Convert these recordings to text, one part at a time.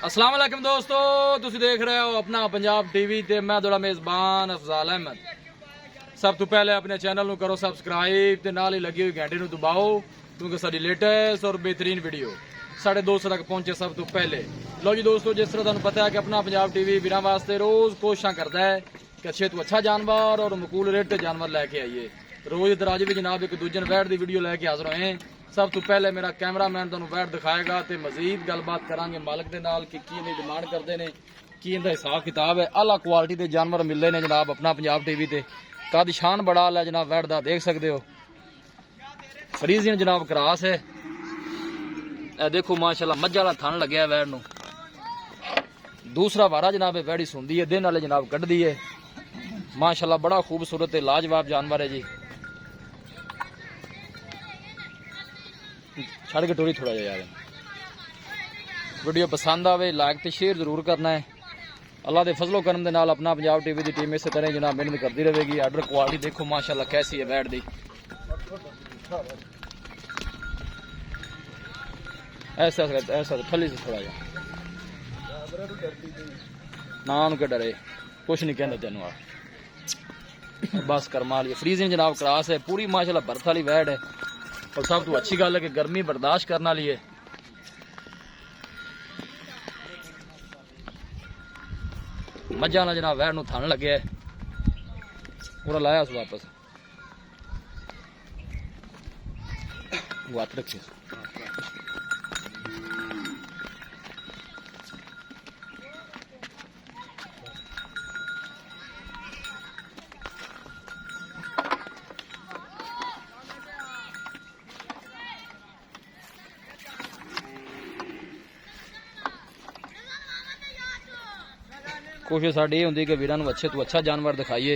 अस्सलाम वालेकुम दोस्तों, तुसी देख रहे हो अपना पंजाब टीवी ते मैं तुहाडा मेज़बान अफजाल अहमद। सब तो पहले अपने चैनल नू करो सबसक्राइब ते नाल ही लगी हुई घंटी नू दबाओ क्योंकि साडी लेटेस्ट और बेहतरीन वीडियो साढ़े दोस्तों तक पहुंचे सब तो पहले। लो जी दोस्तों, जिस तरह तुहानू पता है कि अपना पंजाब टीवी वीरां वास्ते रोज़ कोशिशां करता है कि अच्छे तो अच्छा जानवर और मकूल रेट ते जानवर लैके आइए। रोज़ इधर अज भी जनाब एक दूजे वैट की वीडियो लैके हाजिर होए। सब तो पहले मेरा कैमरामैन तुहानू वैट दिखाएगा तो मजीद गलबात करांगे मालिक दे नाल कि की इहदी डिमांड करते हैं, की इहदा हिसाब किताब है। आला क्वालिटी के जानवर मिलते हैं जनाब अपना पंजाब टीवी ते। कद शान बड़ा है जनाब वैट दा, देख सकते हो। फ्रीजियन जनाब क्रास है। ए देखो माशाल्लाह मज्जा वाला थन लग्या वैट नू। दूसरा वारा जनाब वैड़ी सुनदी है, दिन वाले जनाब कढ़दी है। माशाल्लाह बड़ा खूबसूरत है, लाजवाब जानवर है जी। छड़ के टोरी थोड़ा यार। वीडियो पसंद आवे लाइक ते शेयर जरूर करना है। अल्लाह के फजलो करम दे नाल अपना पंजाब टीवी की टीम इस तरह जनाब मेहनत करती रहेगी। आर्डर क्वालिटी देखो माशाल्लाह कैसी है वैट दी। ऐसा ऐसा थली से थोड़ा जा ना के डरे कुछ नहीं कहते तेन बस करमा लिया। फ्रीजिंग जनाब क्रास है, पूरी माशाल्लाह बर्फ वाली वैट है। और सब तो अच्छी गल है कि गर्मी बर्दाश्त करने वाली है। मज्जा ना जनाब वैट नू थन लगे पूरा लाया उस वापस हाथ रखे। कोशिश साड़ी ये होंगी कि वीरां नू अच्छे तो अच्छा जानवर दिखाइए।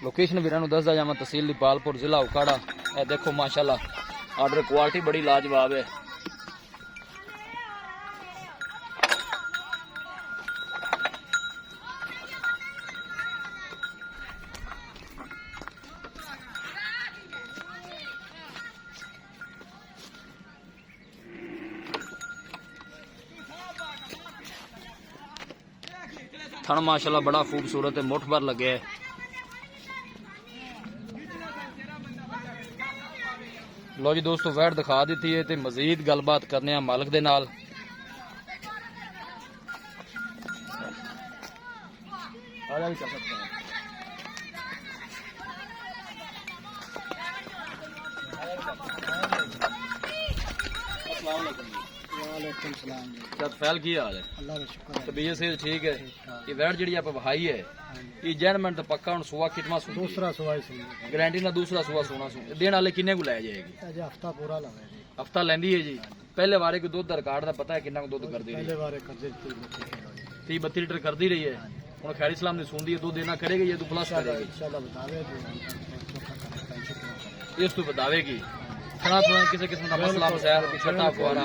लोकेशन वीरां नू दसदा जावां, तहसील दीपालपुर, जिला उकाड़ा। ए देखो माशाल्लाह आर्डर क्वालिटी बड़ी लाजवाब है। थन माशाल्लाह बड़ा खूबसूरत है, मुठ भर लगे है। लो जी दोस्तों, वैट दिखा दी है तो मजीद गलबात करने मालिक दे नाल। फैल की हाल है? तबीयत से ठीक है। ये वैट जी आप बहाई है ये जैनमेंट तो पक्का हूँ सुआ कितना सू दूसरा सुआ गारंटी ना दूसरा सुआ सोना सू देने वाले किन्ने को लै जाएगी? हफ्ता पूरा हफ्ता लेंदी है जी। पहले बारे को दुध रिकॉर्ड का पता है कितना दुध कर दी? 30-32 लीटर कर दी रही है। हूँ खैर इस्लाम ने सुनती है दुध देना करेगी या तू प्लस करेगी? इस तू बतावेगी खाना थोड़ा किसी किस्म का मसला मसैल छटा फुआरा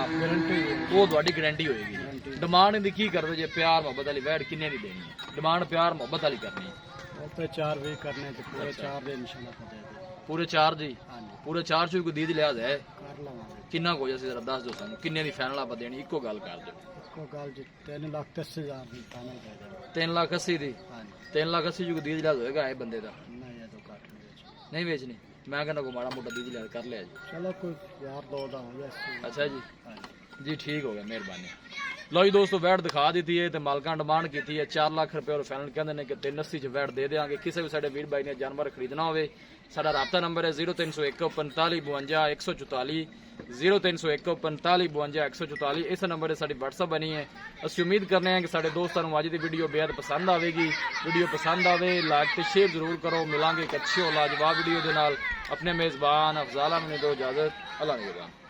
वो थोड़ी गारंटी होएगी। डिमांड दी की करदे जे प्यार मोहब्बत वाली वैट किन्ने दी देनी? डिमांड प्यार मोहब्बत वाली करनी पे 4 भी करने ते पूरे 4 दे इंशाल्लाह दे दे। पूरे 4 जी? पूरे 4 चो कोई दीद लिहाज है कर लवांगे। किन्ना को जैसे जरा दस दो सानू किन्ने दी फाइनल आप देनी? इको गल कर दो। इको गल जी 3,80,000 दी फाइनल दे दे। 3,80,000 दी? 3,80,000 जो दीद लिहाज होएगा ए बंदे दा? नहीं ये तो काट नहीं बेचनी। मैं कहना को माड़ा मोटा दीद लिहाज कर लिया जी। चलो कोई यार दो दा हो जाए। अच्छा जी जी ठीक हो गया, मेहरबानी। लो जी दोस्तों, वैट दिखा दी है तो मालकां डिमांड की है 4 लाख रुपए और फाइनल कहते हैं कि 380 च वैट दे देंगे। किसी भी साडे वीर भाई ने जानवर खरीदना हो साडा राबता नंबर है 0301 45 52 144 0301 45 52 144। इस नंबर से साडी व्हाट्सअप बनी है। असं उम्मीद करने हैं कि साडे दोस्तों को अज की वीडियो बेहद पसंद आएगी। वीडियो पसंद आवे लाइक तो शेयर जरूर करो। मिलांगे एक अच्छी और लाजवाब वीडियो के नाल। अपने मेज़बान अफजाल अहमद ने दो इजाजत। अल्लाह निगहबान।